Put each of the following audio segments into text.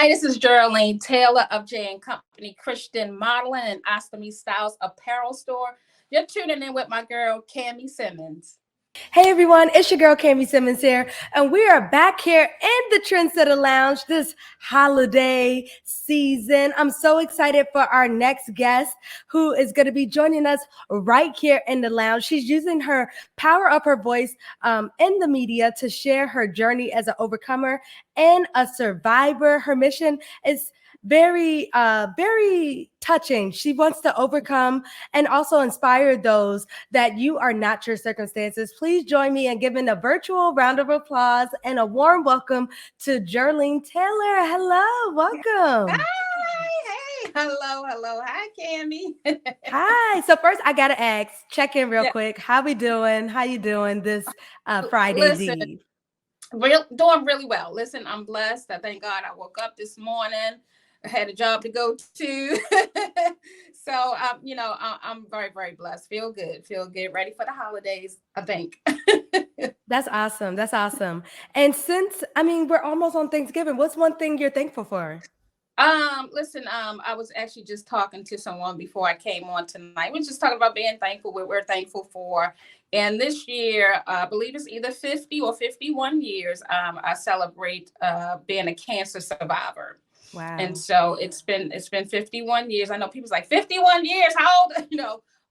Hi, this is Jearlean Taylor of J and Company Christian Modeling and Ostomy Styles Apparel Store. You're tuning in with my girl, Cammie Simmons. Hey everyone, it's your girl Cammie Simmons here, and we are back here in the Trensetta Lounge this holiday season. I'm so excited for our next guest who is going to be joining us right here in the lounge. She's using her power of her voice in the media to share her journey as an overcomer and a survivor. Her mission is very touching. She wants to overcome and also inspire those that you are not your circumstances. Please join me in giving a virtual round of applause and a warm welcome to Jearlean Taylor. Hello, welcome. Hi, hey, hello. Hi, Cammie. Hi. So first, I gotta ask, check in real Yeah, quick. How we doing? How you doing this Friday's listen, Eve? doing really well. Listen, I'm blessed. I thank God I woke up this morning. I had a job to go to. So, I'm very blessed. Feel good. Ready for the holidays, I think. That's awesome. That's awesome. And since we're almost on Thanksgiving, what's one thing you're thankful for? Listen, I was actually just talking to someone before I came on tonight. We're just talking about being thankful, what we're thankful for. And this year, I believe it's either 50 or 51 years, I celebrate being a cancer survivor. And Wow. so it's been 51 years. I know people's like 51 years, how old?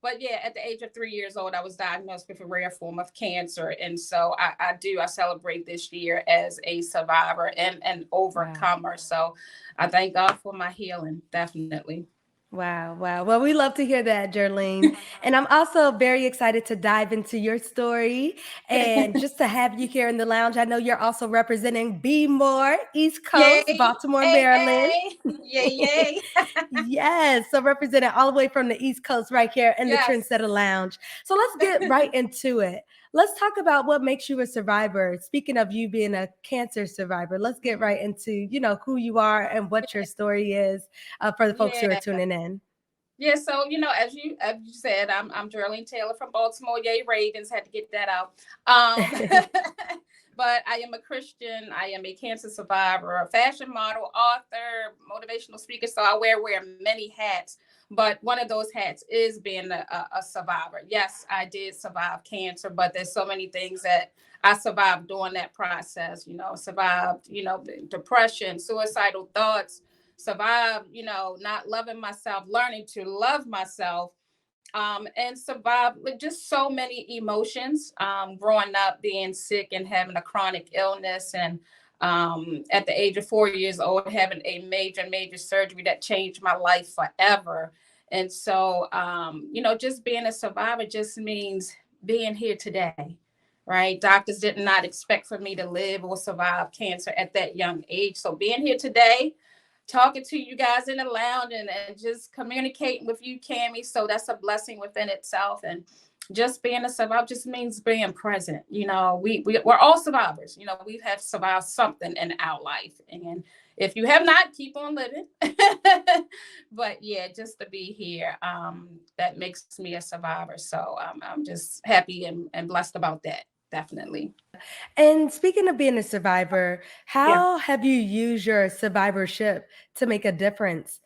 But yeah, at the age of 3 years old, I was diagnosed with a rare form of cancer. And so I celebrate this year as a survivor and an Wow. overcomer. So I thank God for my healing, definitely. Wow, wow. Well, we love to hear that, Jearlean. And I'm also very excited to dive into your story and just to have you here in the lounge. I know you're also representing Be More, East Yay. Coast, Baltimore, Hey, Maryland. hey. Yay. Yes, so representing all the way from the East Coast right here in the Yes. Trendsetter Lounge. So let's get right into it. Let's talk about what makes you a survivor. Speaking of you being a cancer survivor, let's get right into, who you are and what your story is for the folks who are Yeah. tuning in. Yeah, so as you said, I'm Jearlean Taylor from Baltimore. Yay, Ravens, had to get that out. Um, but I am a Christian. I am a cancer survivor, a fashion model, author, motivational speaker. So I wear many hats. But one of those hats is being a survivor. Yes, I did survive cancer, but there's so many things that I survived during that process. Survived, depression, suicidal thoughts, survive, not loving myself, learning to love myself, and survive with just so many emotions. Growing up, being sick and having a chronic illness, and at the age of 4 years old, having a major surgery that changed my life forever. And so, just being a survivor just means being here today. Right. Doctors did not expect for me to live or survive cancer at that young age. So being here today, talking to you guys in the lounge and just communicating with you, Cammie. So that's a blessing within itself. And just being a survivor just means being present. We're all survivors. We have survived something in our life. And if you have not, keep on living. But yeah, just to be here, that makes me a survivor. So I'm just happy and blessed about that. Definitely. And speaking of being a survivor, Yeah. how have you used your survivorship to make a difference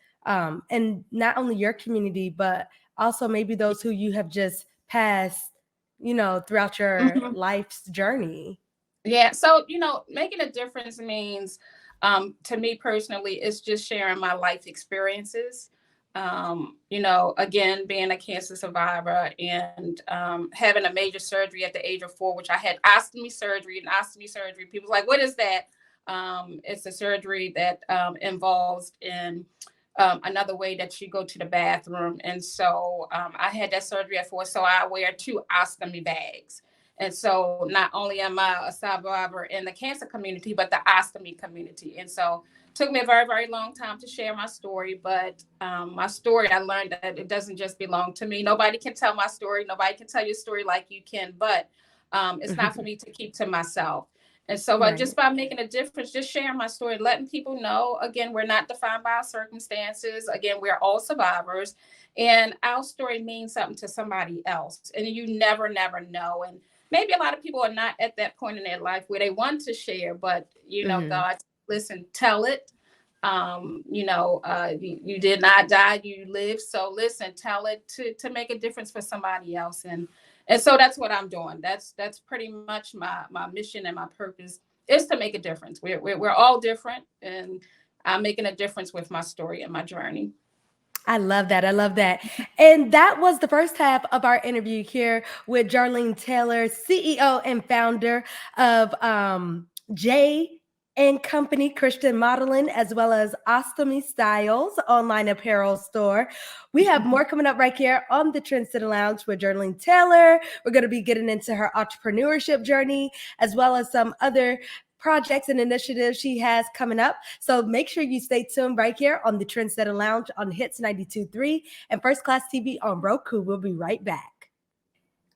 in not only your community, but also maybe those who you have just passed, throughout your Mhm. life's journey? Yeah. So, making a difference means, to me personally, it's just sharing my life experiences. Again, being a cancer survivor and having a major surgery at the age of 4, which I had ostomy surgery. And ostomy surgery, people's like, what is that? It's a surgery that involves in another way that you go to the bathroom. And so I had that surgery at 4, so I wear 2 ostomy bags. And so not only am I a survivor in the cancer community, but the ostomy community. And so it took me a very long time to share my story. But my story, I learned that it doesn't just belong to me. Nobody can tell my story. Nobody can tell your story like you can. But it's not for me to keep to myself. And so Right. just by making a difference, just sharing my story, letting people know, again, we're not defined by our circumstances. Again, we're all survivors. And our story means something to somebody else. And you never know. And maybe a lot of people are not at that point in their life where they want to share, but Hmm. God, listen, tell it. You did not die, you lived. So listen, tell it to make a difference for somebody else. And so that's what I'm doing. That's pretty much my mission and my purpose is to make a difference. We're all different, and I'm making a difference with my story and my journey. I love that. I love that. And that was the first half of our interview here with Jearlean Taylor, CEO and founder of J and Company Christian Modeling, as well as Ostomy Styles online apparel store. We have more coming up right here on the Trensetta Lounge with Jearlean Taylor. We're going to be getting into her entrepreneurship journey, as well as some other projects and initiatives she has coming up. So make sure you stay tuned right here on the Trensetta Lounge on Hits 92.3 and First Class TV on Roku. We'll be right back.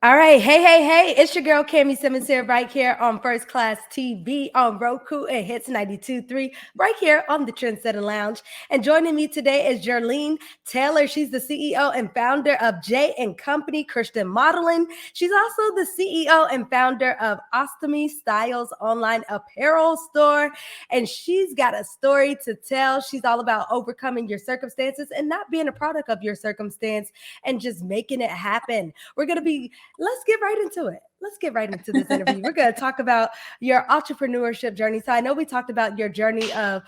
All right. Hey. It's your girl, Cami Simmons here right here on First Class TV on Roku and Hits 92.3 right here on the Trensetta Lounge. And joining me today is Jearlean Taylor. She's the CEO and founder of J and Company Christian Modeling. She's also the CEO and founder of Ostomy Styles online apparel store. And she's got a story to tell. She's all about overcoming your circumstances and not being a product of your circumstance and just making it happen. Let's get right into it. Let's get right into this interview. We're going to talk about your entrepreneurship journey. So I know we talked about your journey of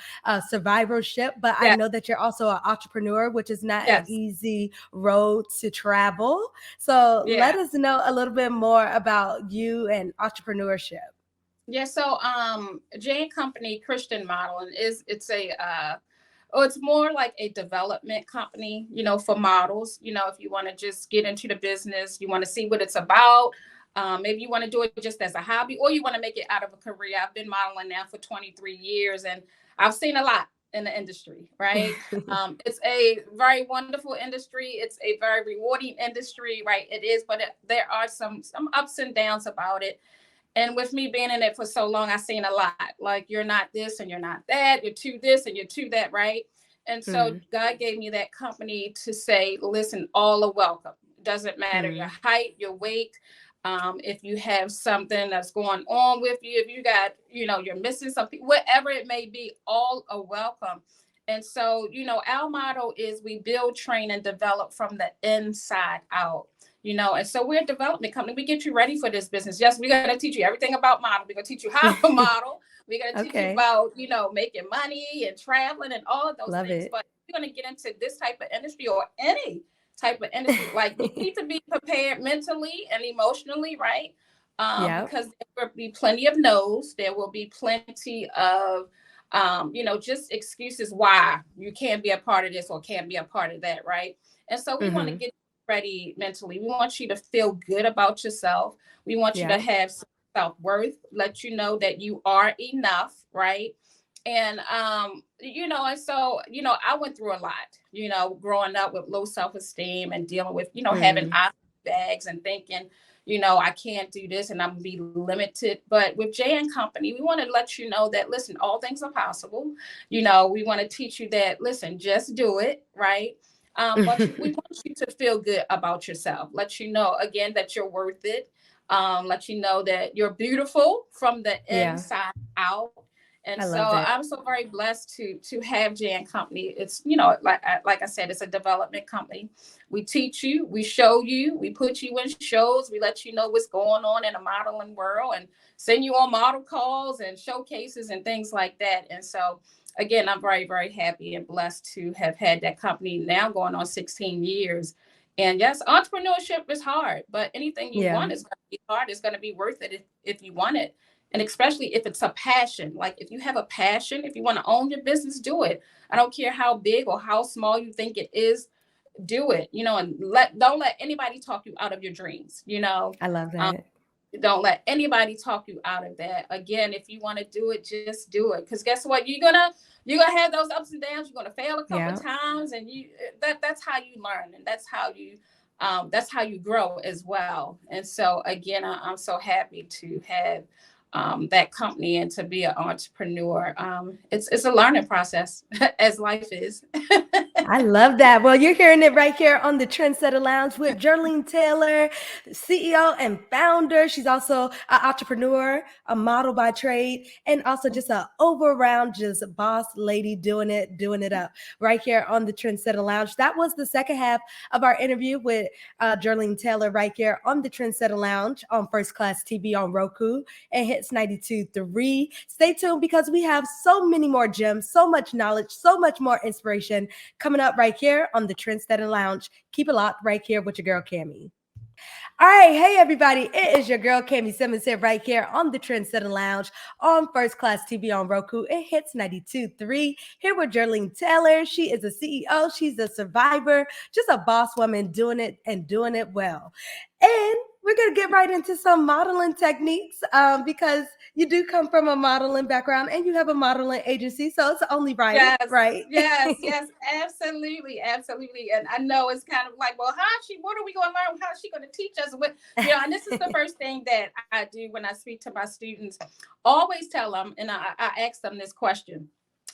survivorship, but I know that you're also an entrepreneur, which is not an easy road to travel. So let us know a little bit more about you and entrepreneurship. Yeah. So J and Company Christian Modeling it's more like a development company, for models. If you want to just get into the business, you want to see what it's about. Maybe you want to do it just as a hobby, or you want to make it out of a career. I've been modeling now for 23 years, and I've seen a lot in the industry, right? It's a very wonderful industry. It's a very rewarding industry, right? It is, but there are some ups and downs about it. And with me being in it for so long, I've seen a lot. Like, you're not this and you're not that. You're to this and you're to that, right? And so God gave me that company to say, listen, all are welcome. Doesn't matter your height, your weight. If you have something that's going on with you, if you got, you're missing something, whatever it may be, all are welcome. And so, our motto is we build, train, and develop from the inside out. And so we're a development company. We get you ready for this business. Yes, we're going to teach you everything about model. We're going to teach you how to model. We're going to teach you about, making money and traveling and all of those things. But we're going to get into this type of industry or any type of industry. Like, you need to be prepared mentally and emotionally, right? Because there will be plenty of no's. There will be plenty of, just excuses why you can't be a part of this or can't be a part of that, right? And so we want to get ready mentally. We want you to feel good about yourself. We want you to have self-worth, let you know that you are enough, right? And and so I went through a lot, growing up with low self-esteem and dealing with having bags and thinking I can't do this and I'm gonna be limited. But with J and Company, we want to let you know that, listen, all things are possible. We want to teach you that, listen, just do it, right? But we want you to feel good about yourself. Let you know, again, that you're worth it. Let you know that you're beautiful from the inside out. And so I'm so very blessed to have J and Company. It's, like I said, it's a development company. We teach you, we show you, we put you in shows, we let you know what's going on in the modeling world and send you on model calls and showcases and things like that. And so, again, I'm very, very happy and blessed to have had that company now going on 16 years. And yes, entrepreneurship is hard, but anything you want is going to be hard. It's going to be worth it if you want it. And especially if it's a passion. Like, if you have a passion, if you want to own your business, do it. I don't care how big or how small you think it is, do it, and don't let anybody talk you out of your dreams. I love that. Don't let anybody talk you out of that. Again, if you want to do it, just do it. Because guess what? You're gonna have those ups and downs. You're gonna fail a couple times, and that's how you learn, and that's how you grow as well. And so, again, I'm so happy to have that company and to be an entrepreneur. It's a learning process, as life is. I love that. Well, you're hearing it right here on the Trendsetter Lounge with Jearlean Taylor, CEO and founder. She's also an entrepreneur, a model by trade, and also just an over-round just boss lady doing it up right here on the Trendsetter Lounge. That was the second half of our interview with Jearlean Taylor right here on the Trendsetter Lounge on First Class TV on Roku and Hits 92.3. Stay tuned because we have so many more gems, so much knowledge, so much more inspiration coming up right here on the Trendsetter Lounge. Keep it locked right here with your girl, Cammie. All right, hey everybody, it is your girl Cammie Simmons here right here on the Trendsetter Lounge on First Class TV on Roku. It hits 92.3 here with Jearlean Taylor. She is a CEO, she's a survivor, just a boss woman doing it and doing it well. And we're going to get right into some modeling techniques because you do come from a modeling background and you have a modeling agency, so it's only right, Yes, right? yes, absolutely. And I know it's kind of like, well, what are we going to learn? How's she going to teach us? And this is the first thing that I do when I speak to my students. Always tell them, and I ask them this question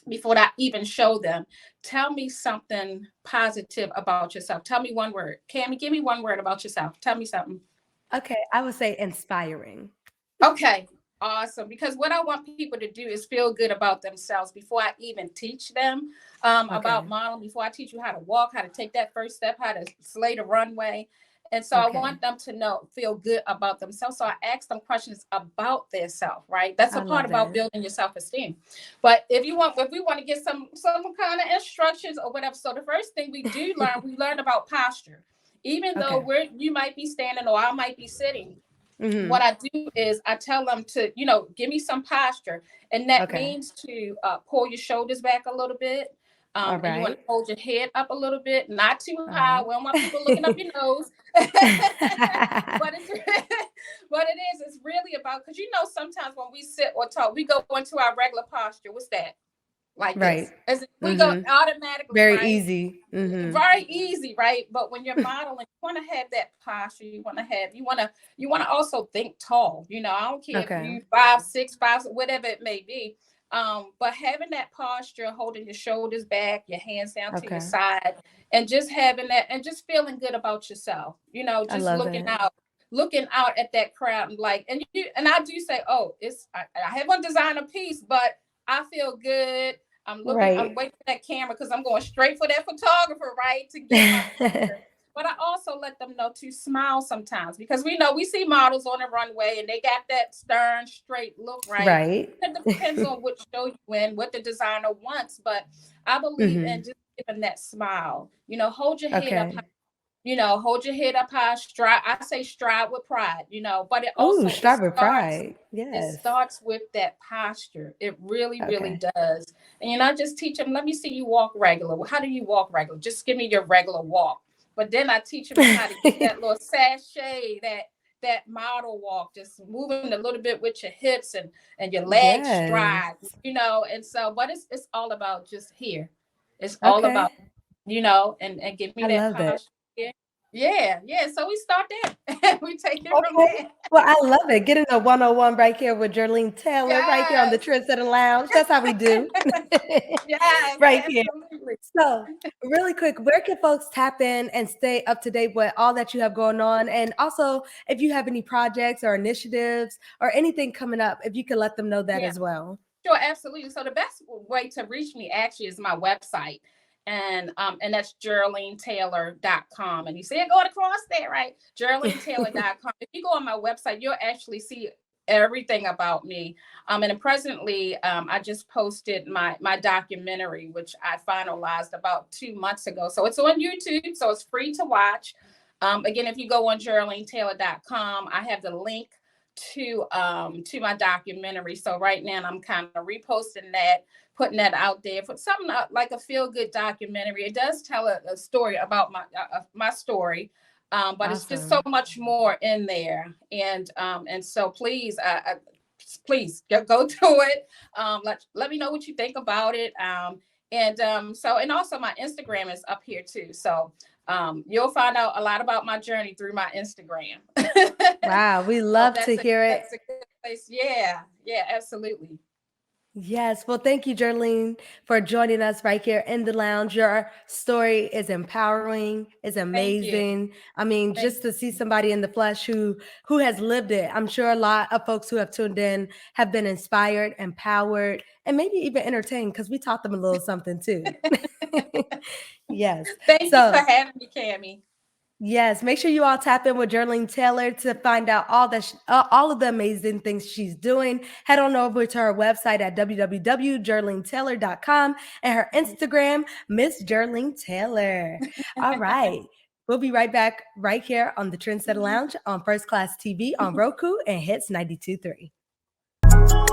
before I even show them. Tell me something positive about yourself. Tell me one word. Cammie, give me one word about yourself. Tell me something. Okay, I would say inspiring. Okay, awesome. Because what I want people to do is feel good about themselves before I even teach them about modeling, before I teach you how to walk, how to take that first step, how to slay the runway. And so I want them to feel good about themselves. So I ask them questions about their self, right? That's a part about building your self-esteem. But if we want to get some kind of instructions or whatever. So the first thing we learn about posture. Even though you might be standing or I might be sitting. Mm-hmm. What I do is I tell them to, give me some posture. And that means to pull your shoulders back a little bit. And you want to hold your head up a little bit, not too high. We don't want people looking up your nose. But it's really about, because sometimes when we sit or talk, we go into our regular posture. What's that? Like this. We go automatically. Very easy. Mm-hmm. Very easy, right? But when you're modeling, you want to have that posture. You want to also think tall. I don't care if you 5'6", 5", whatever it may be. But having that posture, holding your shoulders back, your hands down to your side, and just having that, and just feeling good about yourself. Just looking out at that crowd, and I do say, I haven't designed a piece, but I feel good. I'm looking, I'm waiting for that camera because I'm going straight for that photographer, right? To get my picture. But I also let them know to smile sometimes, because we see models on the runway and they got that stern, straight look, right? Right. It depends on which show you in, what the designer wants. But I believe in just giving that smile. Hold your head up high. Hold your head up high, stride. I say stride with pride, but it also stride with pride. Yes. It starts with that posture. It really, really does. And I just teach them, let me see you walk regular. How do you walk regular? Just give me your regular walk. But then I teach them how to get that little sashay, that model walk, just moving a little bit with your hips and your legs stride, and so, but it's all about just here. It's all about, and give me that posture. Yeah. So we start there. We take it from there. Well, I love it. Getting a 101 right here with Jearlean Taylor, right here on the Trendsetter Lounge. That's how we do. Yes, right absolutely. Here. So, really quick, where can folks tap in and stay up to date with all that you have going on? And also, if you have any projects or initiatives or anything coming up, if you can let them know that as well. Sure, absolutely. So the best way to reach me actually is my website. And that's JearleanTaylor.com. And you see it going across there, right? JearleanTaylor.com. If you go on my website, you'll actually see everything about me. And presently, I just posted my documentary, which I finalized about 2 months ago. So it's on YouTube, so it's free to watch. Again, if you go on JearleanTaylor.com, I have the link to my documentary. So right now I'm kind of reposting that, putting that out there for something like a feel-good documentary. It does tell a story about my story, but it's just so much more in there. And so please go to it. Let me know what you think about it. And also my Instagram is up here too. So you'll find out a lot about my journey through my Instagram. Wow, we love to hear it. That's a good place. Yeah, absolutely. Yes. Well, thank you, Jearlean, for joining us right here in the lounge. Your story is empowering, is Thank you. amazing. I mean, Thank just to see somebody in the flesh who has lived it. I'm sure a lot of folks who have tuned in have been inspired, empowered, and maybe even entertained because we taught them a little something too. Yes. Thank you for So having me, Cammie. yes, make sure you all tap in with Jearlean Taylor to find out all of the amazing things she's doing. Head on over to her website at www.jearleantaylor.com and her Instagram, Miss Jearlean Taylor. All right. We'll be right back right here on the Trendsetter Lounge on First Class TV on Roku and Hits 92.3.